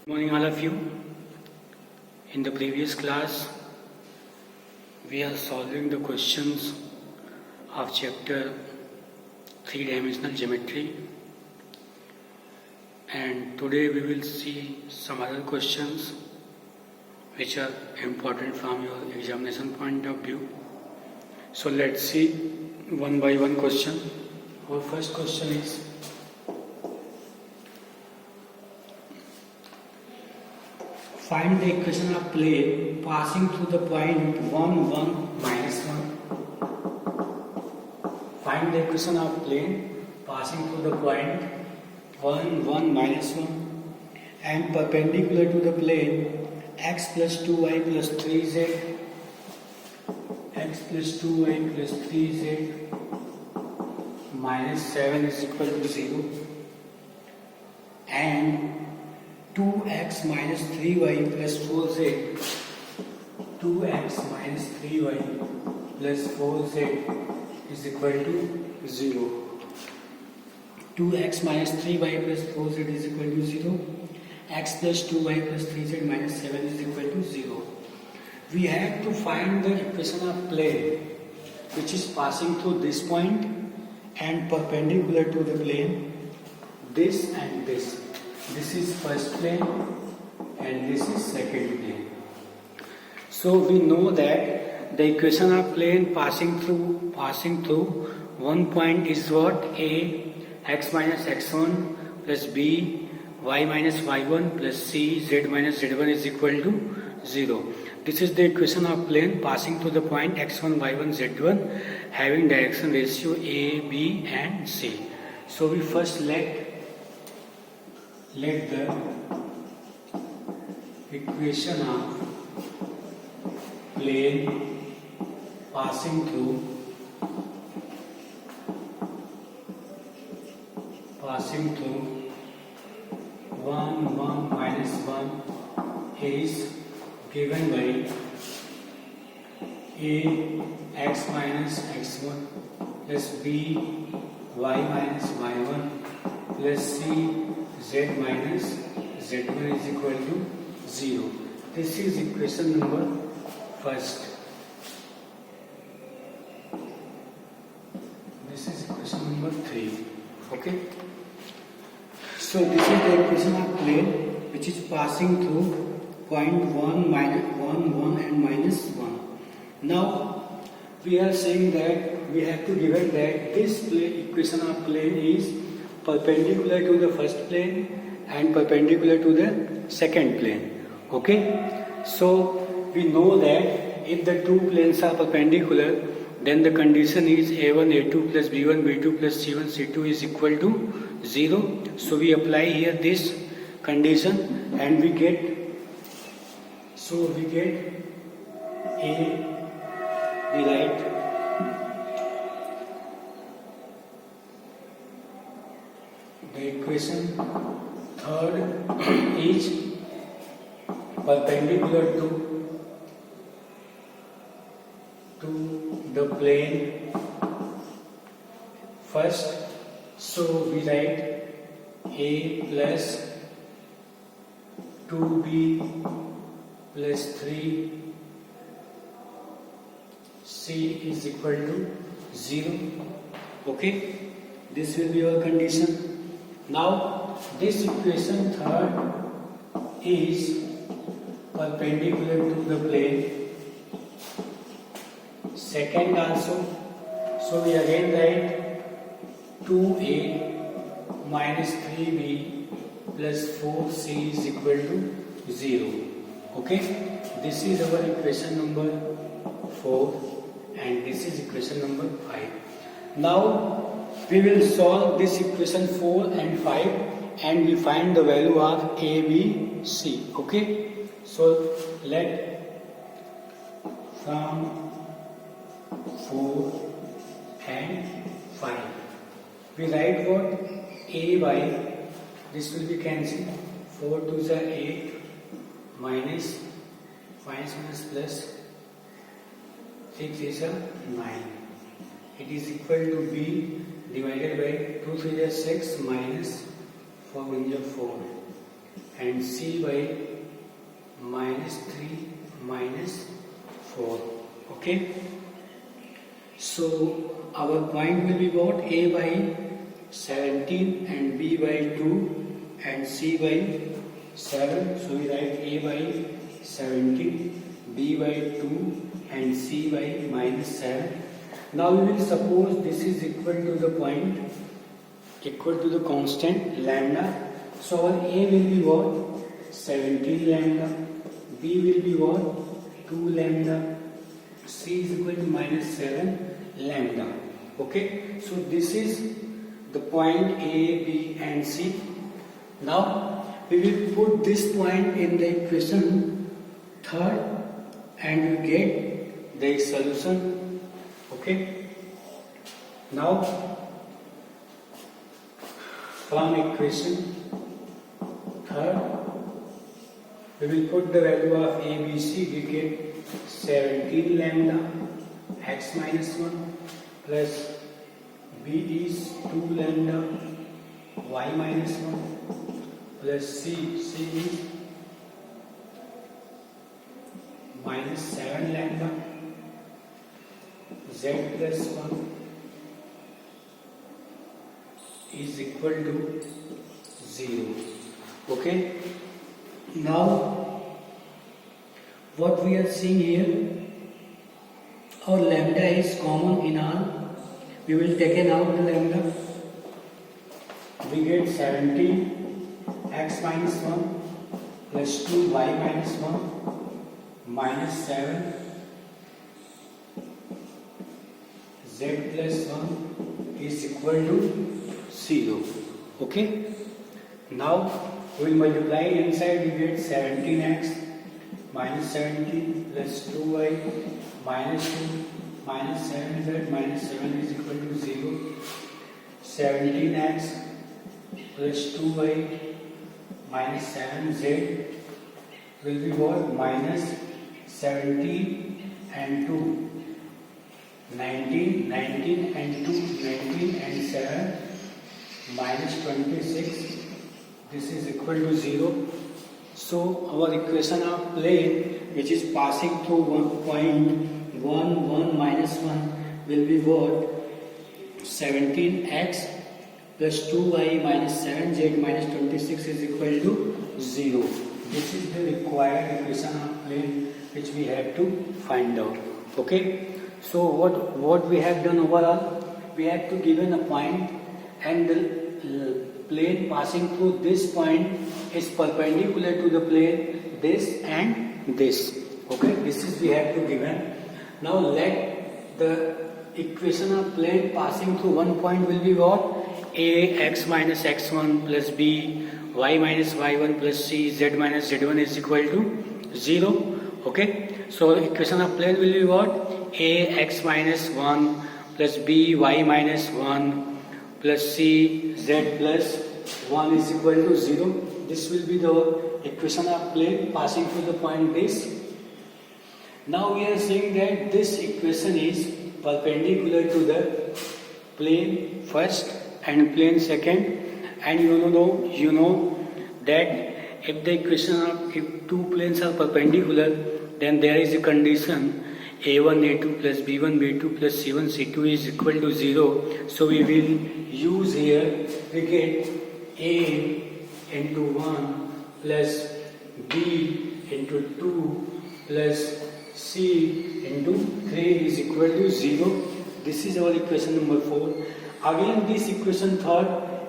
Good morning, all of you. In the previous class, we are solving the questions of chapter 3-dimensional geometry, and today we will see some other questions which are important from your examination point of view. So let's see one by one question. Our first question is, find the equation of plane passing through the point 1, 1, minus 1. Find the equation of plane passing through the point 1, 1, minus 1 and perpendicular to the plane x plus 2y plus 3z, x plus 2y plus 3z minus 7 is equal to 0, and 2x minus 3y plus 4z, 2x minus 3y plus 4z is equal to 0. 2x minus 3y plus 4z is equal to 0. X plus 2y plus 3z minus 7 is equal to 0. We have to find the equation of plane which is passing through this point and perpendicular to the plane, this and this. This is first plane and this is second plane. So we know that the equation of plane passing through one point is what? A, x minus x1 plus b, y minus y1 plus c, z minus z1 is equal to 0. This is the equation of plane passing through the point x1, y1, z1 having direction ratio a, b and c. So we first let the equation of plane passing through 1, 1, minus 1 is given by a, x minus x1 plus b, y minus y1 plus c, z minus z1 is equal to 0. This is equation number first. This is equation number 3. Okay. So this is the equation of plane which is passing through point 1, minus 1, 1 and minus 1. Now we are saying that we have to divide that this equation of plane is perpendicular to the first plane and perpendicular to the second plane. Okay. So we know that if the two planes are perpendicular, then the condition is a1, a2 plus b1, b2 plus c1, c2 is equal to 0. So we apply here this condition and we get a, we write the equation third is perpendicular to the plane first. So we write a plus 2b plus 3c is equal to 0. Okay, this will be our condition. Now this equation third is perpendicular to the plane second also. So we again write 2a minus 3b plus 4c is equal to 0. Okay, this is our equation number 4 and this is equation number 5. Now we will solve this equation 4 and 5 and we find the value of a, b, c. Okay, so let from 4 and 5 we write what? A by, this will be cancelled, 4 2s are 8 minus 5 minus plus 6 is a 9. It is equal to b divided by 2 3 is 6 minus 4 1 is 4 and C by minus 3 minus 4. Okay. So our point will be what? A by 17 and B by 2 and C by 7. So we write A by 17, B by 2 and C by minus 7. Now we will suppose this is equal to the point, equal to the constant lambda. So our A will be what? 17 lambda. B will be what? 2 lambda. C is equal to minus 7 lambda. Okay. So this is the point A, B and C. Now we will put this point in the equation 3rd and we get the solution. Okay. Now from equation 3rd we will put the value of A, B, C. We get 17 lambda x minus 1 plus B is 2 lambda y minus 1 plus C is minus 7 lambda z plus 1 is equal to 0. Okay. Now what we are seeing here, our lambda is common in all. We will take out the lambda. We get 17 x minus 1 plus 2 y minus 1 minus 7 z plus 1 is equal to 0. Okay. Now we will multiply inside. We get 17x minus 17 plus 2y minus 2 minus 7z minus 7 is equal to 0. 17x plus 2y minus 7z will be what? Minus 17 and 2. 19 and 2, 19 and 7 minus 26. This is equal to 0. So our equation of plane which is passing through 1 minus 1 will be what? 17x plus 2y minus 7z minus 26 is equal to 0. This is the required equation of plane which we have to find out. Okay. So what we have done overall, we have to given a point and the plane passing through this point is perpendicular to the plane this and this. Okay, this is we have to given. Now let the equation of plane passing through one point will be what? A x minus x1 plus b y minus y1 plus c z minus z1 is equal to 0. Okay, so equation of plane will be what? A x minus 1 plus b y minus 1 plus c z plus 1 is equal to 0. This will be the equation of plane passing through the point this. Now we are saying that this equation is perpendicular to the plane first and plane second, and you know that if the equation of if two planes are perpendicular, then there is a condition a1 a2 plus b1 b2 plus c1 c2 is equal to 0. So we will use here, we get a into 1 plus b into 2 plus c into 3 is equal to 0. This is our equation number 4. Again this equation third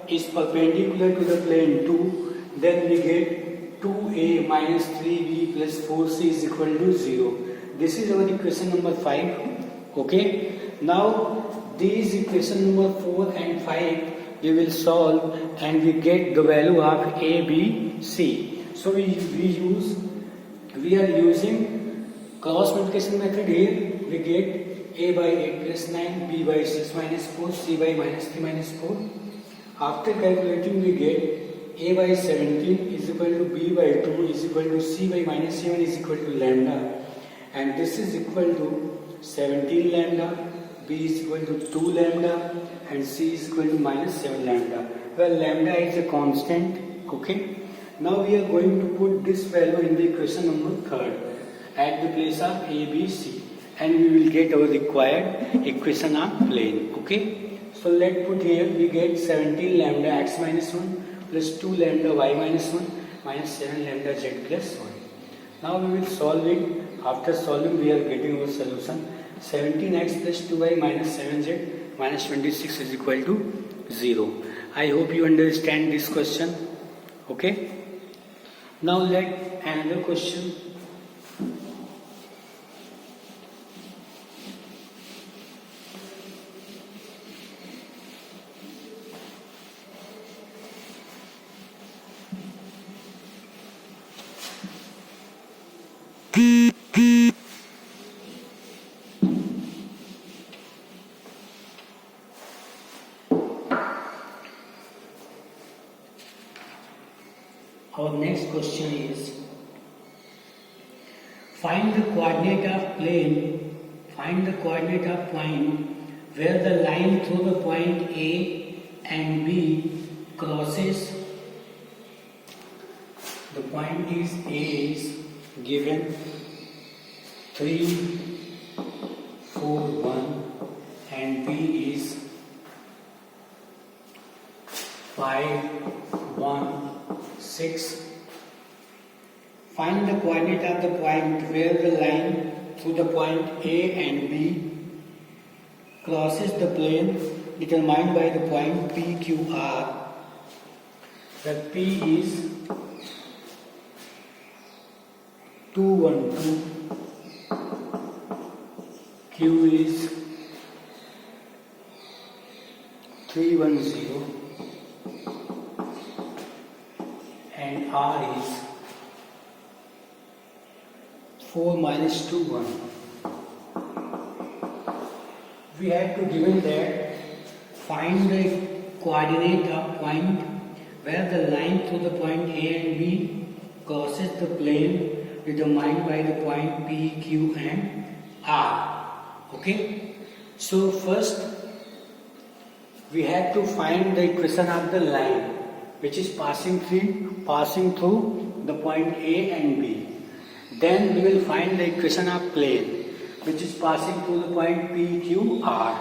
is perpendicular to the plane 2. Then we get 2a minus 3b plus 4c is equal to 0. This is our equation number 5. Okay. Now these equation number 4 and 5 we will solve and we get the value of a, b, c. So we are using cross multiplication method here. We get a by 8 plus 9, b by 6 minus 4, c by minus 3 minus 4. After calculating we get a by 17 is equal to b by 2 is equal to c by minus 7 is equal to lambda. And this is equal to 17 lambda, b is equal to 2 lambda and c is equal to minus 7 lambda. Well, lambda is a constant. Okay. Now we are going to put this value in the equation number 3rd at the place of A, B, C, and we will get our required equation of plane. Okay. So let's put here, we get 17 lambda x minus 1 plus 2 lambda y minus 1 minus 7 lambda z plus 1. Now we will solve it. After solving, we are getting our solution. 17x plus 2y minus 7z minus 26 is equal to 0. I hope you understand this question. Okay. Now let another question. Our next question is, find the coordinate of plane, find the coordinate of point where the line through the point A and B crosses. The point is A is given 3, 4, 1 and B is 5, 1, 6. Find the coordinate of the point where the line through the point A and B crosses the plane determined by the point PQR. The P is 212, Q is 310 and R is 4 minus 2, 1. We have to given that find the coordinate of point where the line through the point A and B crosses the plane determined by the point P, Q and R. Okay. So first we have to find the equation of the line which is passing through the point A and B. Then we will find the equation of plane which is passing through the point P, Q, R.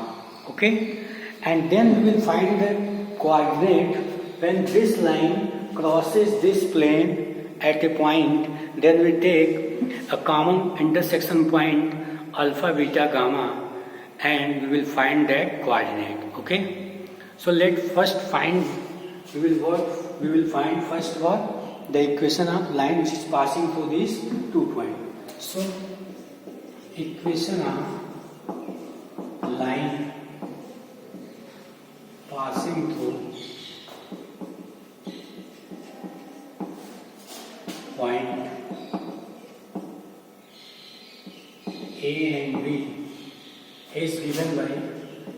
Okay. And then we will find the coordinate when this line crosses this plane at a point. Then we take a common intersection point alpha, beta, gamma, and we will find that coordinate. Okay. So let first find. We will find first what? The equation of line which is passing through these 2 points. So equation of line passing through point A and B is given by,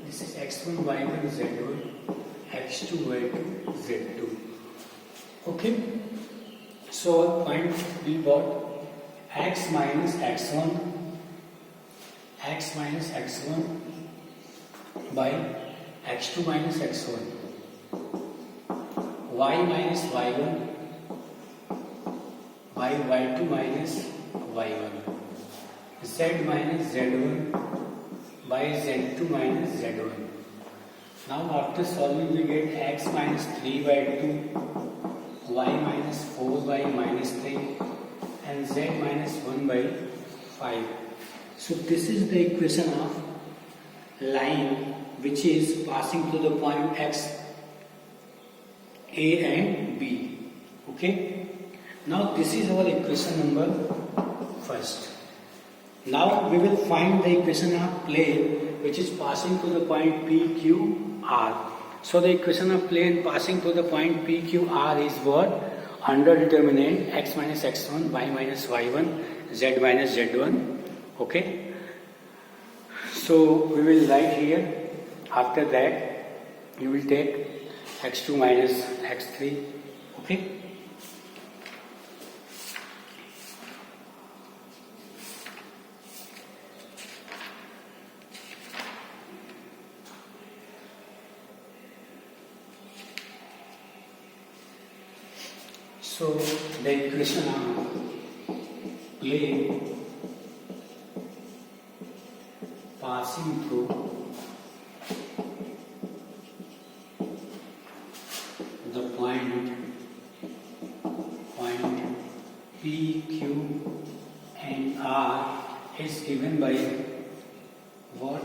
this is x1, y1, z1, x2, y2, z2. Okay. So our point will be what? X minus x1 by x2 minus x1, y minus y1 by y2 minus y1, z minus z1 by z2 minus z1. Now after solving we get x minus 3 by 2, y minus 4 by minus 3 and z minus 1 by 5. So this is the equation of line which is passing through the point x, A and B. Okay. Now this is our equation number first. Now we will find the equation of plane which is passing through the point P, Q, R. So the equation of plane passing through the point P, Q, R is what? Under determinant x minus x1, y minus y1, z minus z1. Okay. So we will write here. After that you will take x2 minus x3. Okay. So the equation of plane passing through the point P, Q and R is given by what?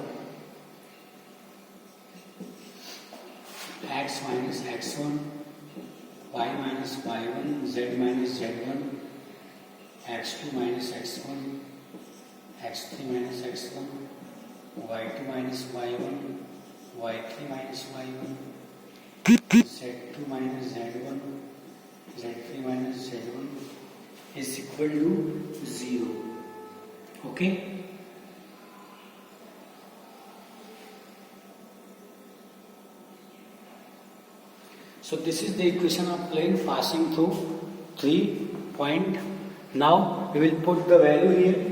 X minus x1, y minus y1, z minus z1, x2 minus x1, x3 minus x1, y2 minus y1, y3 minus y1, z2 minus z1, z3 minus z1 is equal to 0. Okay? So this is the equation of plane passing through 3 point. Now we will put the value here.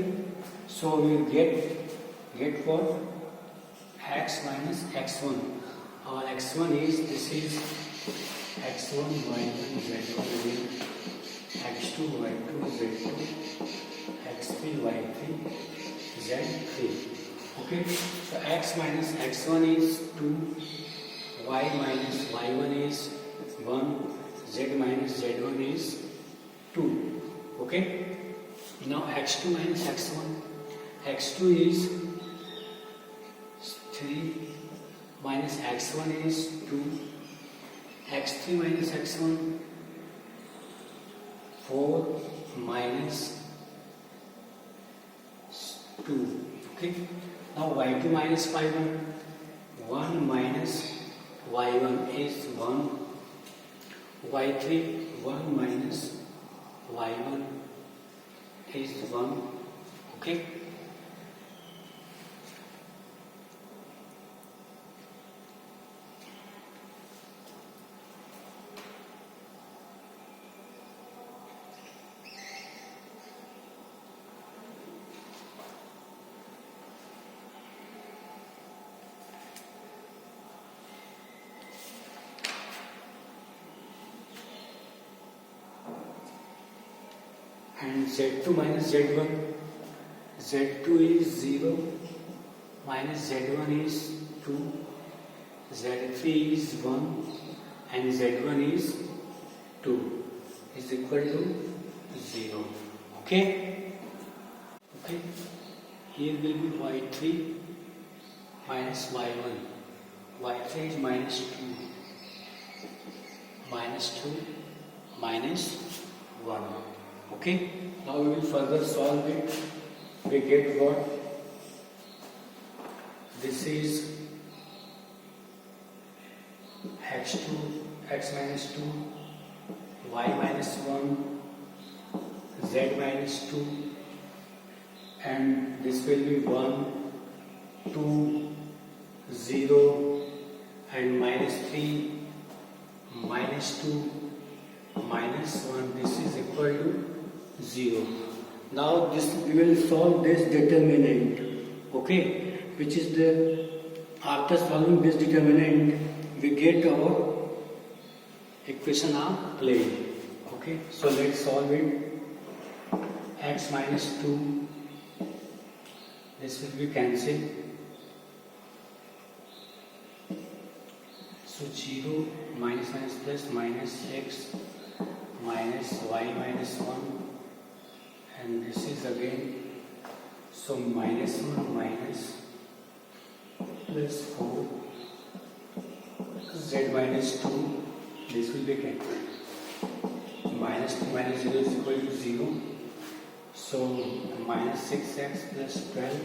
So we will get what? X minus x1. Our x1 is, this is x1, y1, z1, x2, y2, z2, x3, y3, z3. Okay, so x minus x1 is 2, y minus y1 is 1, z minus z1 is 2. Okay, now x2 minus x1, x2 is 3 minus x1 is 2, x3 minus x1 4 minus 2. Okay, now y2 minus y1, 1 minus y1 is 1, y3 1 minus y1 is 1. Okay, and z2 minus z1, z2 is 0 minus z1 is 2, z3 is 1 and z1 is 2 is equal to 0. Okay? Okay, here will be y3 minus y1, y3 is minus 2, minus 2 minus 1. Okay, now we will further solve it. We get what? This is x2, x minus 2, y minus 1, z minus 2, and this will be 1, 2, 0 and minus 3, minus 2, minus 1. This is equal to 0. Now this we will solve this determinant. Okay, which is the, after solving this determinant we get our equation of plane. Okay, so let's solve it. X minus 2, this will be cancelled. So 0 minus minus plus minus x minus y minus 1, and this is again, so minus 1 minus plus 4, z minus 2, this will be cancelled. Minus 2 minus 0 is equal to 0, so minus 6x plus 12,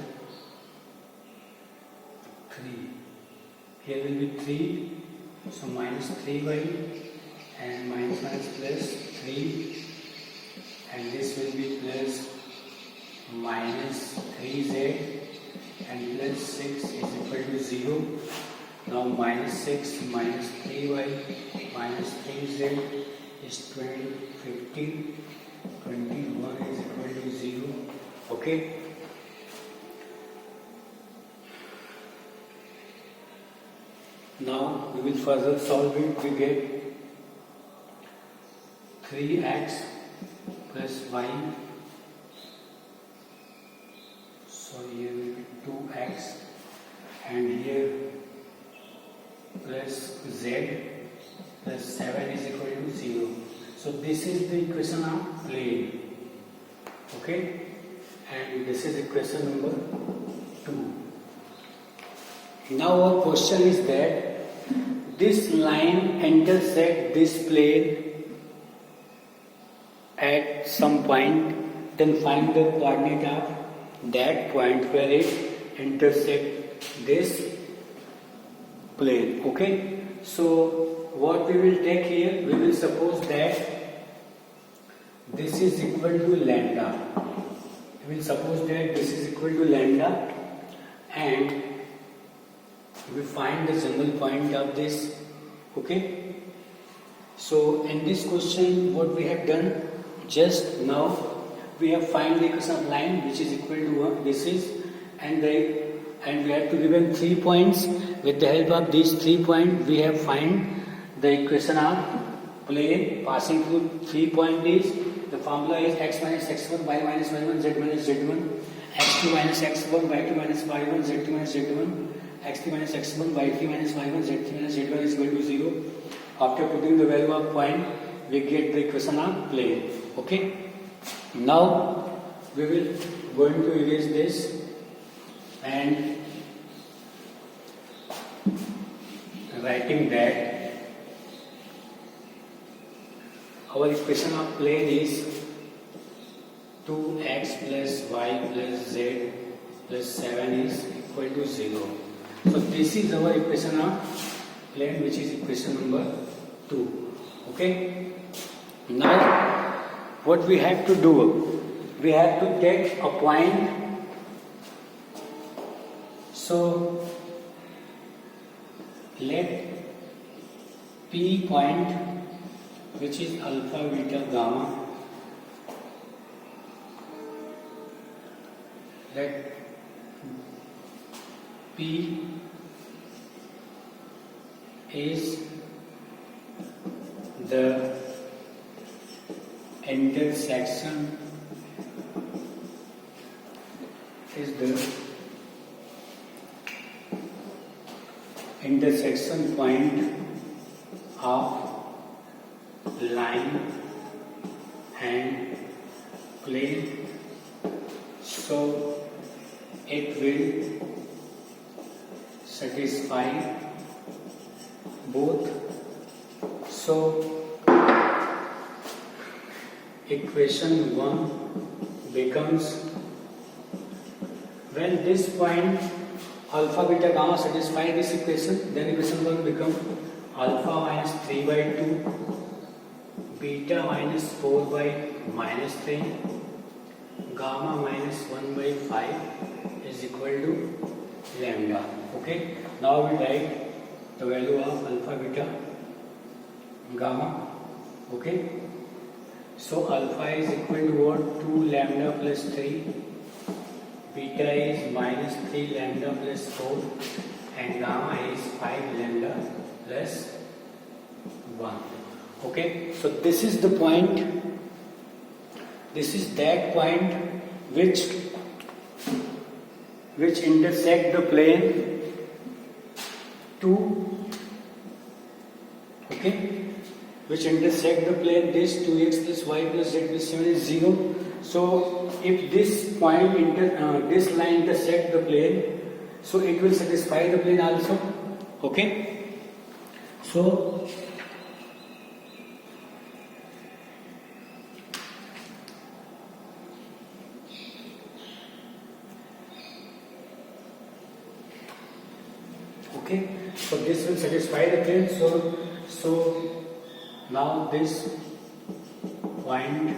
3, here will be 3, so minus 3y and minus minus plus 3, and this will be plus minus 3z and plus 6 is equal to 0. Now minus 6 minus 3y minus 3z is 12, 15, 21 is equal to 0. Okay. Now we will further solve it. We get 3x plus y, so here will be 2x, and here plus z plus 7 is equal to 0. So this is the equation of plane, okay, and this is equation number 2. Now our question is that this line intersects this plane at some point, then find the coordinate of that point where it intersects this plane. Okay, so what we will take here, we will suppose that this is equal to lambda. We will suppose that this is equal to lambda, and we find the general point of this. Okay, so in this question what we have done just now, we have find the equation of line which is equal to 1. This is and we have to given 3 points. With the help of these 3 points we have find the equation of plane passing through 3 points. Is the formula is x minus x1, y minus y1, z minus z1, x2 minus x1, y2 minus y1, z2 minus z1, x3 minus x1, y3 minus y1, z3 minus z1 is equal to 0. After putting the value of point, we get the equation of plane. Okay. Now we will going to erase this and writing that our equation of plane is 2x plus y plus z plus 7 is equal to 0. So this is our equation of plane, which is equation number 2. Okay. Now what we have to do, we have to take a point. So let P point, which is alpha, beta, gamma, let P is the intersection point of line and plane, so it will satisfy both. So equation 1 becomes, when this point alpha, beta, gamma satisfy this equation, then equation 1 becomes alpha minus 3 by 2, beta minus 4 by minus 3, gamma minus 1 by 5 is equal to lambda. Okay, now we write the value of alpha, beta, gamma. Okay, so alpha is equal to what? 2 lambda plus 3, beta is minus 3 lambda plus 4, and gamma is 5 lambda plus 1. Okay, so this is the point, this is that point which intersect the plane 2, okay, which intersect the plane this 2x plus y plus z plus 7 is 0. So if this point this line intersect the plane, so it will satisfy the plane also. Okay, so this will satisfy the plane. So now this point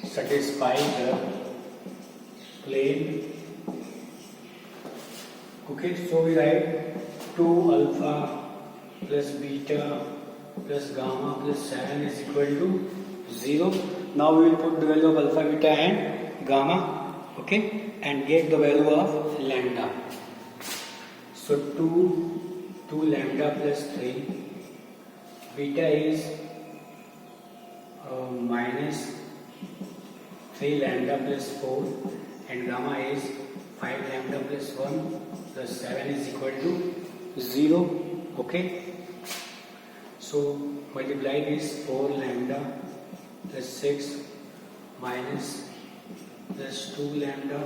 satisfy the plane. Okay, so we write 2 alpha plus beta plus gamma plus 7 is equal to 0. Now we will put the value of alpha, beta and gamma, okay, and get the value of lambda. So 2 lambda plus 3, beta is minus 3 lambda plus 4 and gamma is 5 lambda plus 1 plus 7 is equal to 0. Okay, so multiply this 4 lambda plus 6 minus plus 2 lambda,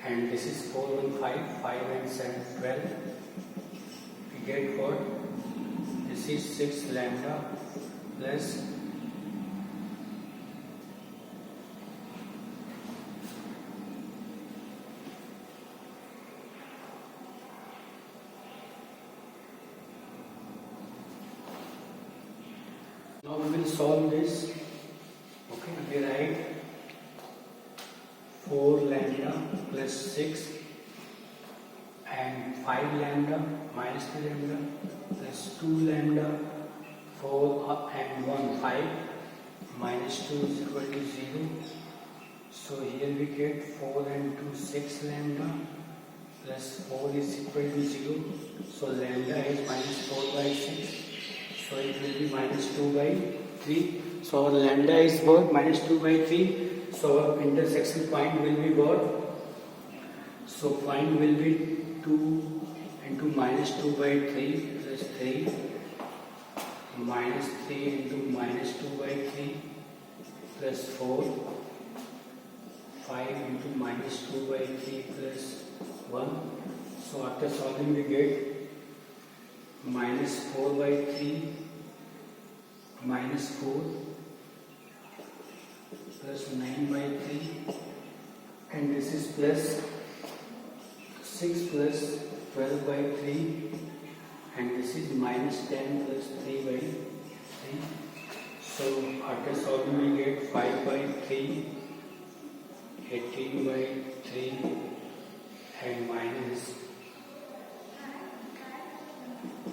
and this is 4 1 5, 5 and 7 12. We get what? This is 6 lambda plus now we will solve this. Okay, we write 4 lambda plus 6 and 5 lambda minus 3 lambda plus 2 lambda 4 and 1 5 minus 2 is equal to 0. So here we get 4 and 2 6 lambda plus 4 is equal to 0. So lambda is minus 4 by 6. So it will be minus 2 by 3. So our lambda is what? Minus 2 by 3. So our intersection point will be what? So point will be 2 into minus 2 by 3 plus 3 minus 3 into minus 2 by 3 plus 4 5 into minus 2 by 3 plus 1. So after solving we get minus 4 by 3 minus 4 plus 9 by 3 and this is plus 6 plus 12 by 3 and this is minus 10 plus 3 by 3. So after solving we get 5 by 3, 18 by 3 and minus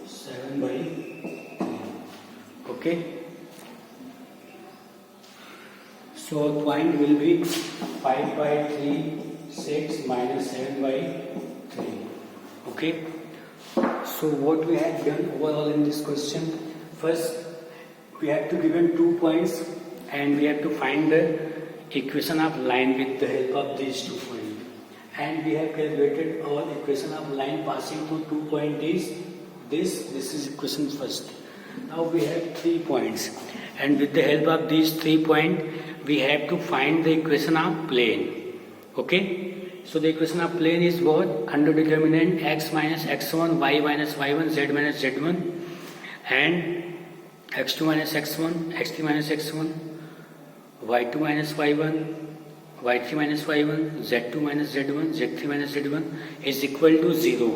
7 by 3. Okay. So point will be 5 by 3, 6 minus 7 by 3. Okay. So what we have done overall in this question, first we have to given 2 points and we have to find the equation of line with the help of these 2 points. And we have calculated our equation of line passing through 2 points is this is equation first. Now we have 3 points and with the help of these 3 points we have to find the equation of plane. Okay, so the equation of plane is what? Under determinant x minus x1, y minus y1, z minus z1 and x2 minus x1, x3 minus x1, y2 minus y1, y3 minus y1, z2 minus z1, z3 minus z1 is equal to 0.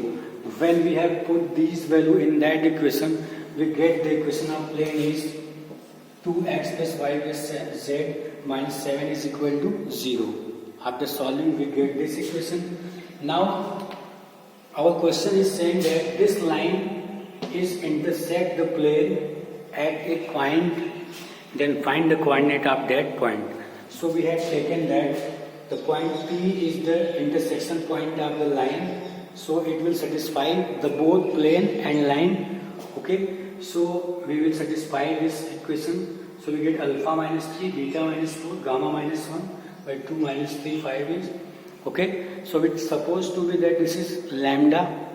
When we have put these value in that equation, we get the equation of plane is 2x plus y plus z minus 7 is equal to 0. After solving we get this equation. Now our question is saying that this line is intersect the plane at a point, then find the coordinate of that point. So we have taken that the point P is the intersection point of the line, so it will satisfy the both plane and line. Okay, so we will satisfy this equation. So we get alpha minus 3, beta minus 4, gamma minus 1 by 2 minus 3, 5 is. Okay, so it's supposed to be that this is lambda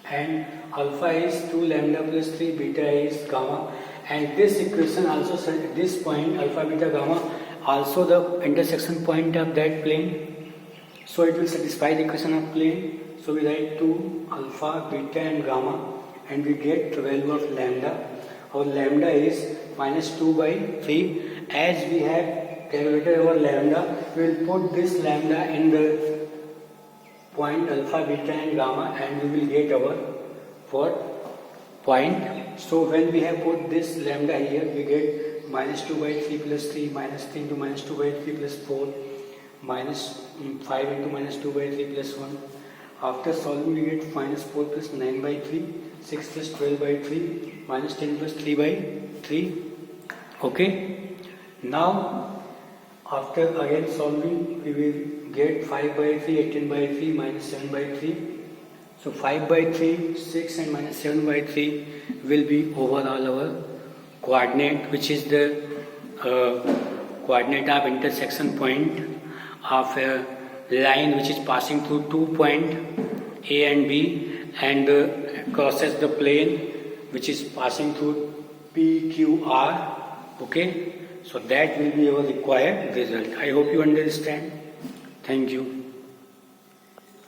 and alpha is 2 lambda plus 3, beta is gamma, and this equation also said this point alpha, beta, gamma also the intersection point of that plane. So it will satisfy the equation of plane. So we write 2 alpha, beta and gamma and we get the value of lambda. Our lambda is minus 2 by 3. As we have calculated our lambda, we will put this lambda in the point alpha, beta and gamma and we will get our what? Point. So when we have put this lambda here, we get minus 2 by 3 plus 3, minus 3 into minus 2 by 3 plus 4, minus 5 into minus 2 by 3 plus 1. After solving we get minus 4 plus 9 by 3, 6 plus 12 by 3, minus 10 plus 3 by 3. Okay. Now after again solving we will get 5 by 3, 18 by 3, minus 7 by 3. So 5 by 3, 6 and minus 7 by 3 will be overall our coordinate, which is the coordinate of intersection point of a line which is passing through 2 points A and B and crosses the plane which is passing through PQR. Okay, so that will be our required result. I hope you understand. Thank you.